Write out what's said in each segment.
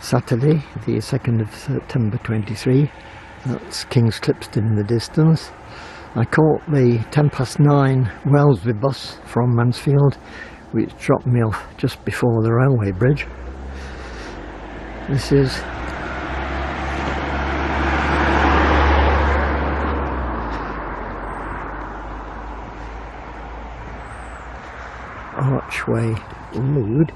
Saturday, the 2nd of September 23. That's King's Clipston in the distance. I caught the 9:10 Wellesley bus from Mansfield, which dropped me off just before the railway bridge. This is Archway Road.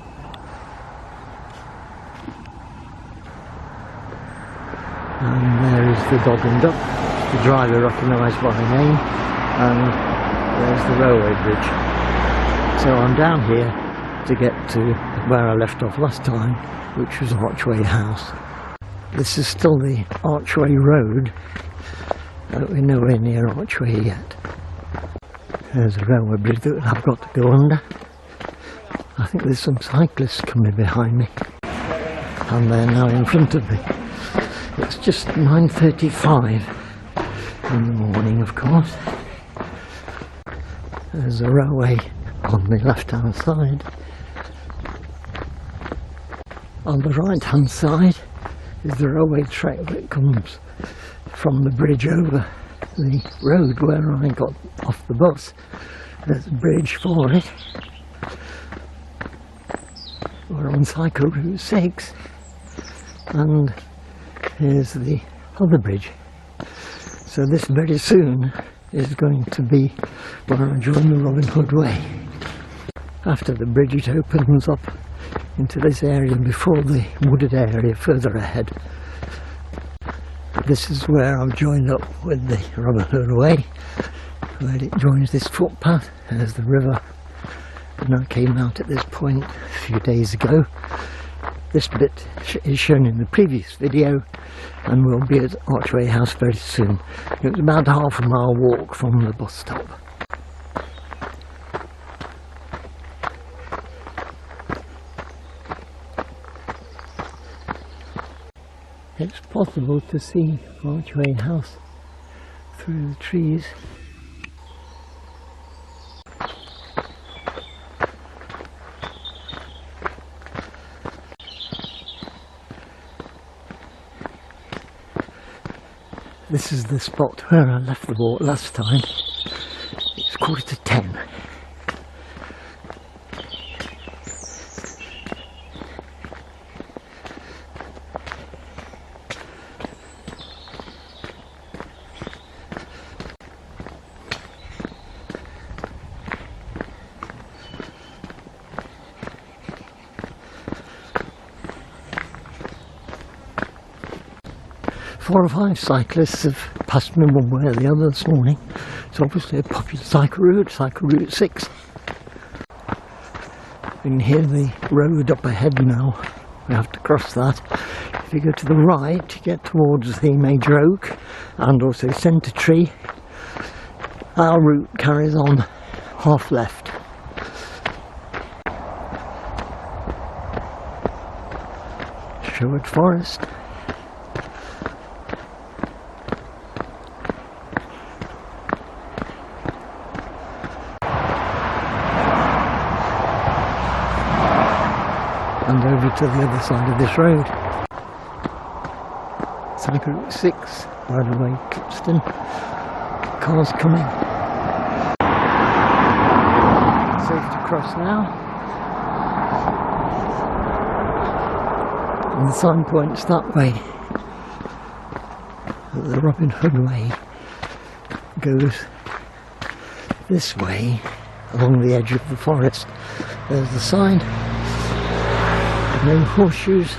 And there is the Dog and Duck, the driver recognised by name, and there's the railway bridge. So I'm down here to get to where I left off last time, which was Archway House. This is still the Archway Road, but we're nowhere near Archway yet. There's a railway bridge that I've got to go under. I think there's some cyclists coming behind me, and they're now in front of me. It's just 9:35 in the morning, of course. There's a railway on the left-hand side. On the right-hand side is the railway track that comes from the bridge over the road where I got off the bus. There's a bridge for it. We're on Cycle Route 6, and here's the other bridge. So this very soon is going to be where I join the Robin Hood Way. After the bridge it opens up into this area before the wooded area further ahead. This is where I've joined up with the Robin Hood Way, where it joins this footpath. There's the river, and I came out at this point a few days ago. This bit is shown in the previous video, and we'll be at Archway House very soon. It was about half a mile walk from the bus stop. It's possible to see Archway House through the trees. This is the spot where I left the walk last time. It's 9:45. Four or five cyclists have passed me one way or the other this morning. It's obviously a popular cycle route, Cycle Route 6. You can hear the road up ahead now. We have to cross that. If you go to the right, you get towards the Major Oak and also Centre Tree. Our route carries on half left. Sherwood Forest. And over to the other side of this road. Cycle Route 6, by the way, Clipston. Cars coming. Safe to cross now. And the sign points that way. The Robin Hood Way goes this way along the edge of the forest. There's the sign. No horseshoes.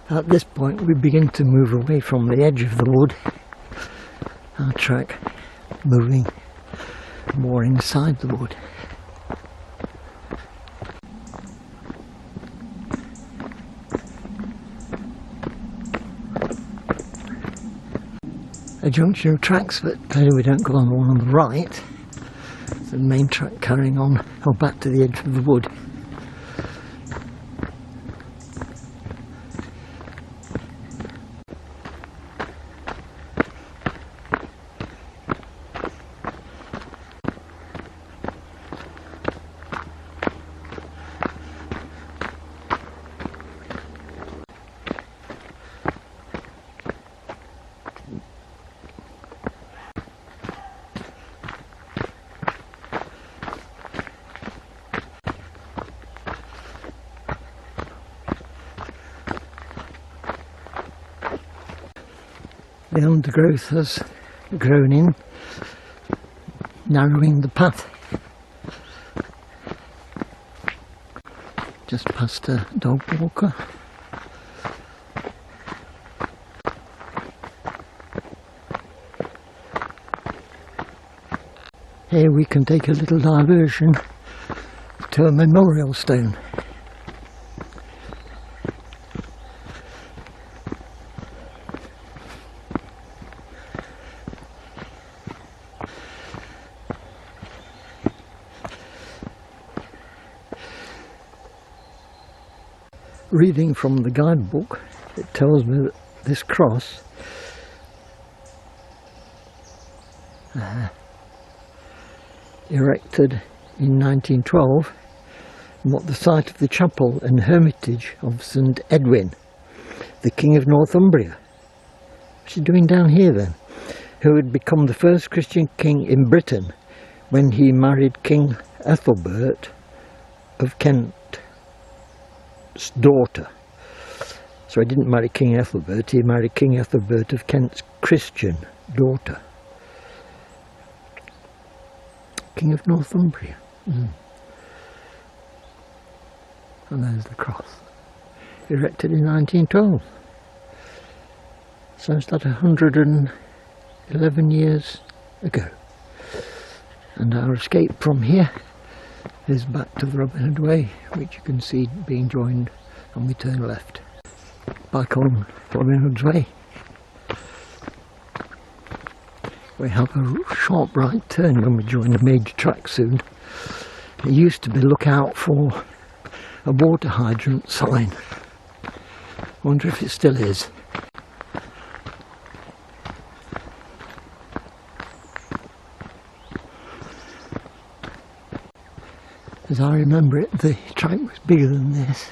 At this point we begin to move away from the edge of the wood. Our track moving more inside the wood. A junction of tracks, but clearly we don't go on the one on the right. It's the main track carrying on back to the edge of the wood. the undergrowth has grown in, narrowing the path. Just past a dog walker. Here we can take a little diversion to a memorial stone. Reading from the guidebook, it tells me that this cross erected in 1912 marked the site of the chapel and hermitage of St Edwin, the King of Northumbria. What's he doing down here then? Who had become the first Christian king in Britain when he married King Ethelbert of Kent's daughter. So he didn't marry King Ethelbert, he married King Ethelbert of Kent's Christian daughter. King of Northumbria. And there's the cross, erected in 1912. So it's that 111 years ago. And our escape from here is back to the Robin Hood Way, which you can see being joined when we turn left. Back on Robin Hood's Way. We have a sharp right turn when we join the major track soon. It used to be look out for a water hydrant sign. Wonder if it still is. As I remember it, the track was bigger than this.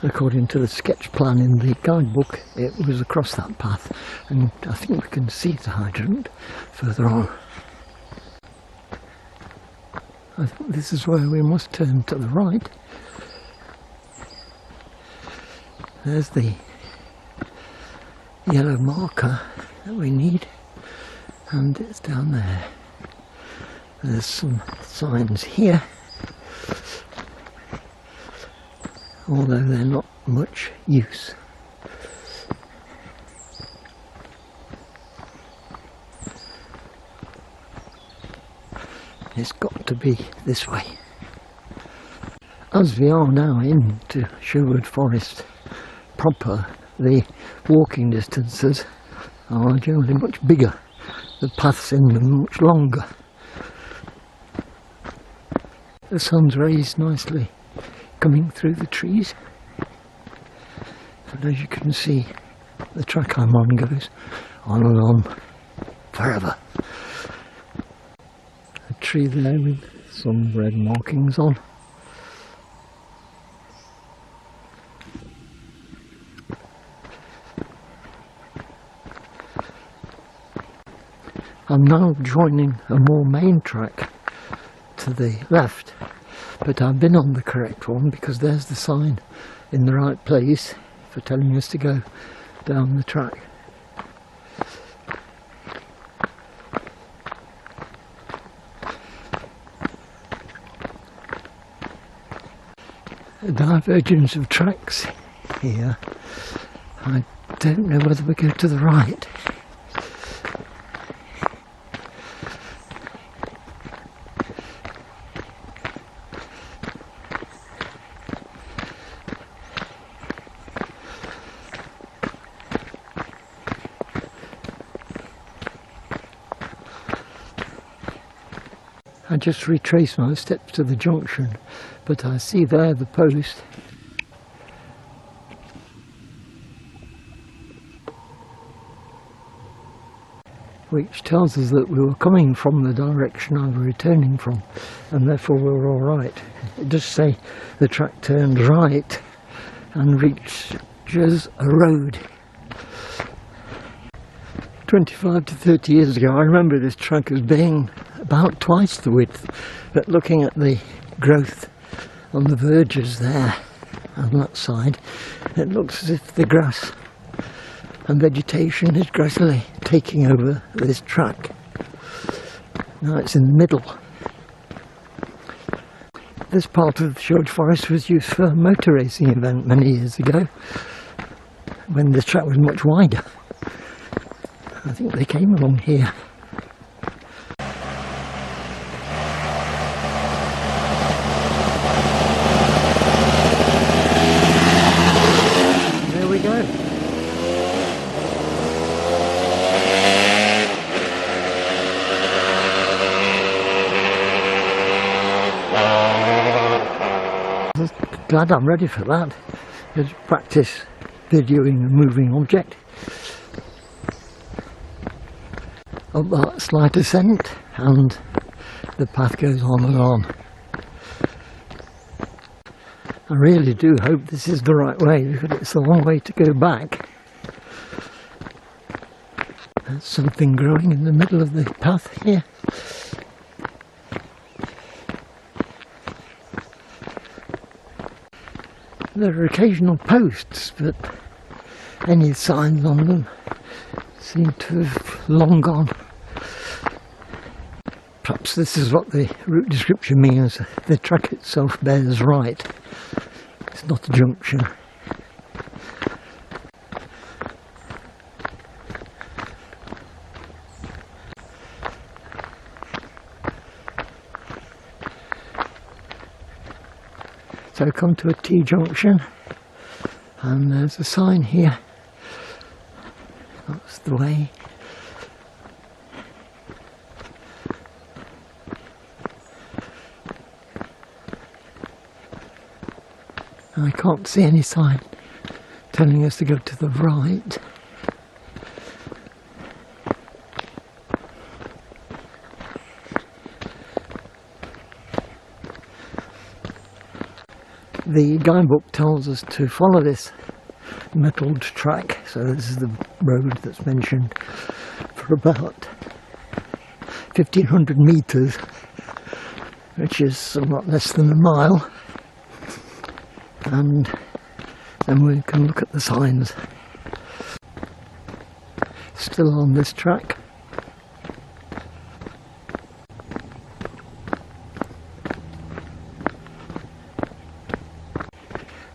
According to the sketch plan in the guidebook, it was across that path, and I think we can see the hydrant further on. I think this is where we must turn to the right. There's the yellow marker that we need, and it's down there. There's some signs here, although they're not much use. It's got to be this way. As we are now into Sherwood Forest proper, the walking distances are generally much bigger, the paths in them much longer. The sun's rays nicely coming through the trees, and as you can see, the track I'm on goes on and on forever. A tree there with some red markings on. I'm now joining a more main track to the left, but I've been on the correct one because there's the sign in the right place for telling us to go down the track. A divergence of tracks here. I don't know whether we go to the right. I just retrace my steps to the junction, but I see there the post. Which tells us that we were coming from the direction I was returning from, and therefore we were alright. It does say the track turned right and reaches a road. 25 to 30 years ago, I remember this track as being about twice the width, but looking at the growth on the verges there on that side, it looks as if the grass and vegetation is gradually taking over this track. Now it's in the middle. This part of the George Forest was used for a motor racing event many years ago, when the track was much wider. I think they came along here. There we go. Glad I'm ready for that. Just practice videoing a moving object. Up that slight ascent, and the path goes on and on. I really do hope this is the right way, because it's a long way to go back. There's something growing in the middle of the path here. There are occasional posts, but any signs on them seem to have long gone. Perhaps this is what the route description means. The track itself bears right. It's not a junction. So I come to a T-junction, and there's a sign here. That's the way. And I can't see any sign telling us to go to the right. The guidebook tells us to follow this metalled track, so this is the road that's mentioned, for about 1500 metres, which is somewhat less than a mile, and then we can look at the signs. Still on this track.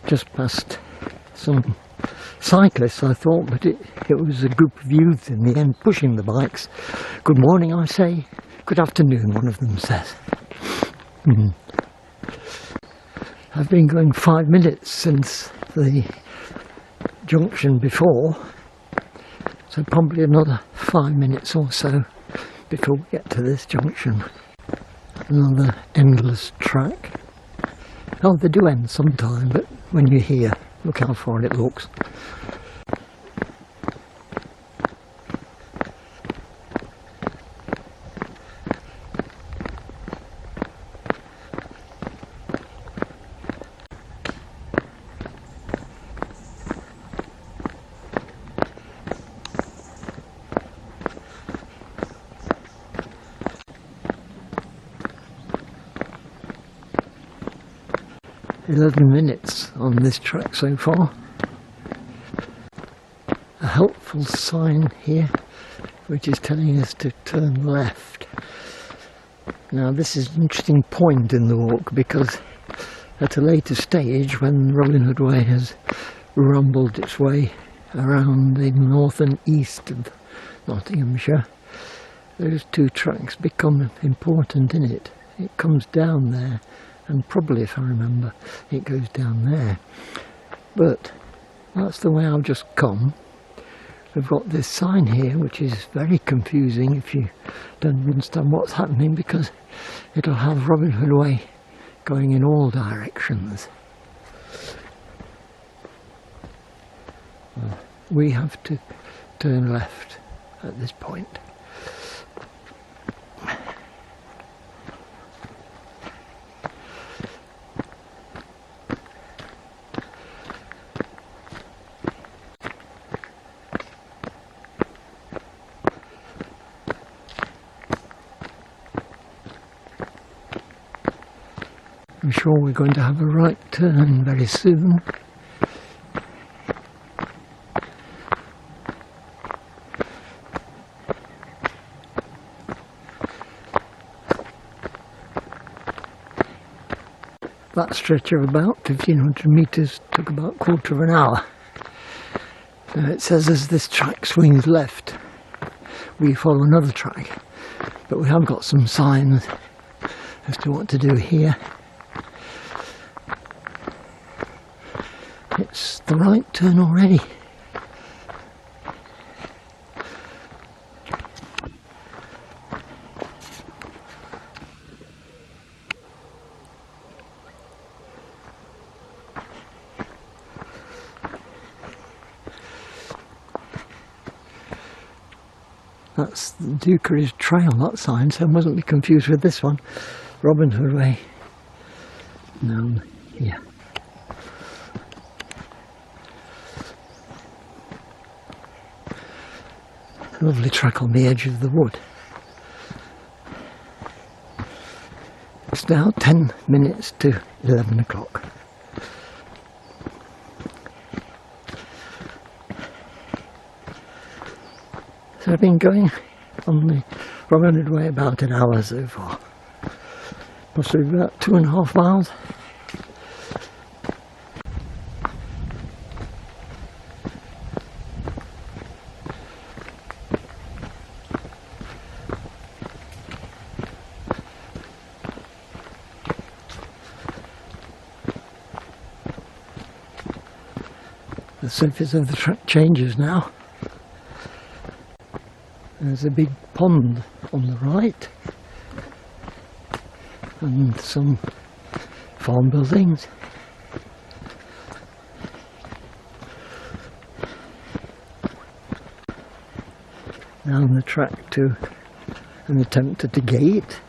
Just past some cyclists, I thought, but it was a group of youths in the end pushing the bikes. Good morning, I say. Good afternoon, one of them says. I've been going 5 minutes since the junction before, so probably another 5 minutes or so before we get to this junction. Another endless track. Oh, they do end sometime, but when you're here, look how far it looks. "11 minutes on this track so far." A helpful sign here which is telling us to turn left. Now this is an interesting point in the walk, because at a later stage, when Robin Hood Way has rumbled its way around the north and east of Nottinghamshire, those two tracks become important in it. It comes down there, and probably, if I remember, it goes down there. But that's the way I've just come. We've got this sign here, which is very confusing if you don't understand what's happening, because it'll have Robin Hood Way going in all directions. We have to turn left at this point. I'm sure we're going to have a right turn very soon. that stretch of about 1500 metres took about a quarter of an hour. Now it says as this track swings left, we follow another track, but we have got some signs as to what to do here. It's the right turn already. That's the Dukeridge Trail, that sign, so mustn't be confused with this one. Robin Hood Way. Down here. Lovely track on the edge of the wood. It's now 10 minutes to 11 o'clock. So I've been going on the Robin Hood Way about an hour so far. Possibly about 2.5 miles. The surface of the track changes now. There's a big pond on the right and some farm buildings. Down the track to an attempt at a gate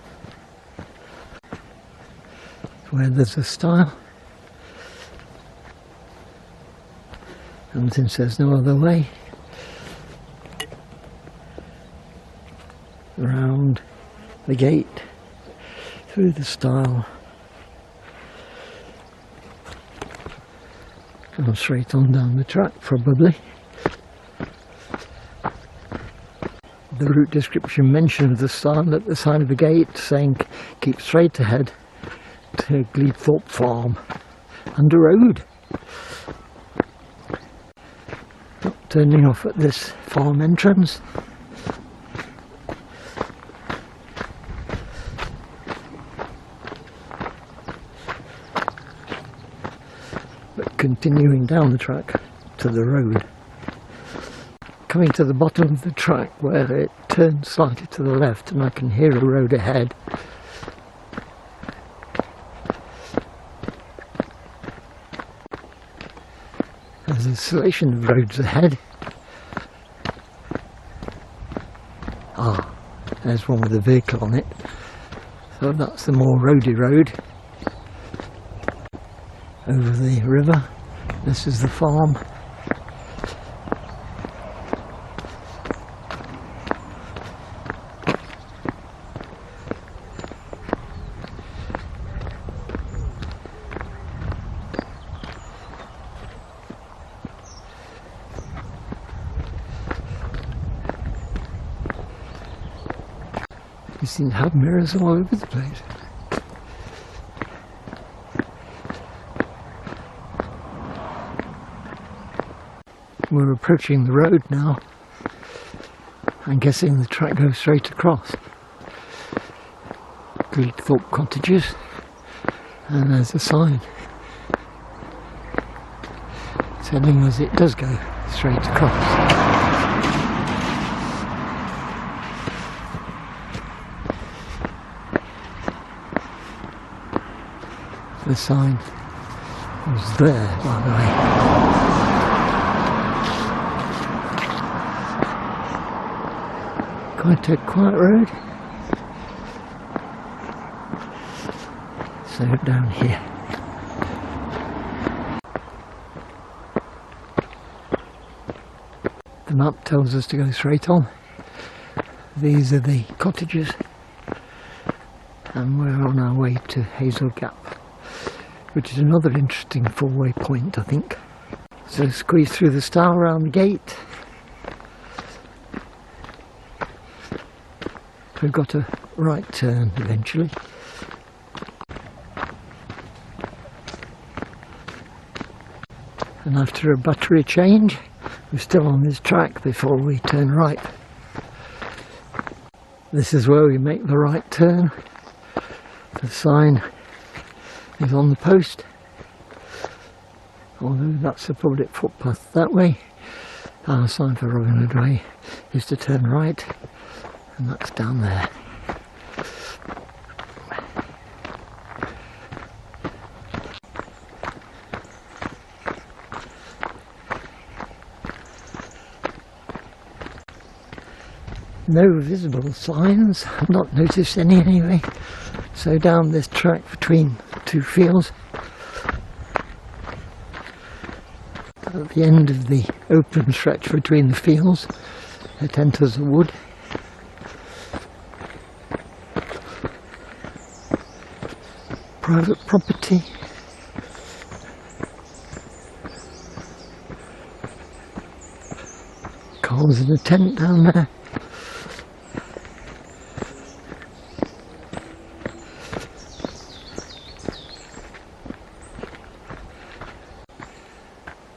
where there's a stile, and since there's no other way, around the gate, through the stile, and straight on down the track probably. The route description mentions the sign at the side of the gate saying keep straight ahead to Gleethorpe Farm and a road. Not turning off at this farm entrance. Continuing down the track to the road. Coming to the bottom of the track where it turns slightly to the left and I can hear a road ahead. There's a selection of roads ahead. Ah, there's one with a vehicle on it. So that's the more roady road. Over the river. This is the farm. You seem to have mirrors all over the place. We're approaching the road now. I'm guessing the track goes straight across. Gleethorpe Cottages, and there's a sign telling us it does go straight across. The sign was there, by the way. Quite a quiet road. So down here. The map tells us to go straight on. These are the cottages and we're on our way to Hazel Gap, which is another interesting four-way point, I think. So squeeze through the stile around the gate. We've got a right turn eventually. and after a battery change we're still on this track before we turn right. This is where we make the right turn. The sign is on the post, although that's a public footpath that way. Our sign for Robin Hood Way is to turn right, and that's down there. No visible signs, I've not noticed any anyway. So down this track between two fields, at the end of the open stretch between the fields, it enters a wood. Private property. Cars in a tent down there.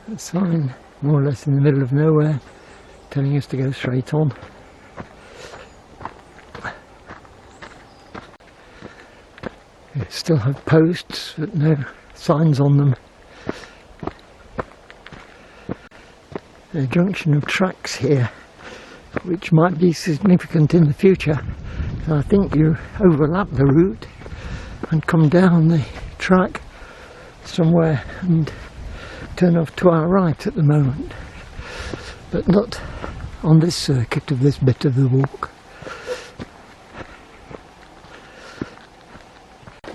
A sign more or less in the middle of nowhere telling us to go straight on. We still have posts but no signs on them. A junction of tracks here which might be significant in the future. So I think you overlap the route and come down the track somewhere and turn off to our right at the moment, but not on this circuit of this bit of the walk.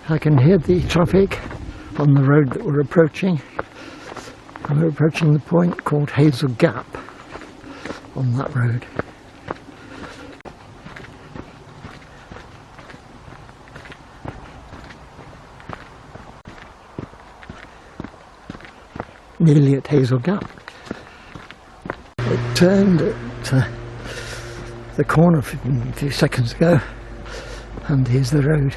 I can hear the traffic on the road that we're approaching. We're approaching the point called Hazel Gap on that road. Nearly at Hazel Gap. It turned at the corner a few seconds ago, and here's the road.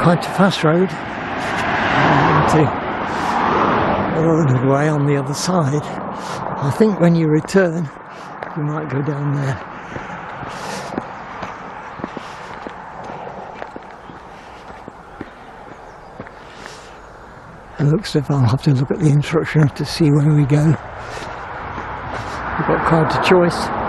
Quite a fast road into Robin Hood Way on the other side. I think when you return, you might go down there. It looks as if I'll have to look at the instructions to see where we go. We've got quite a choice.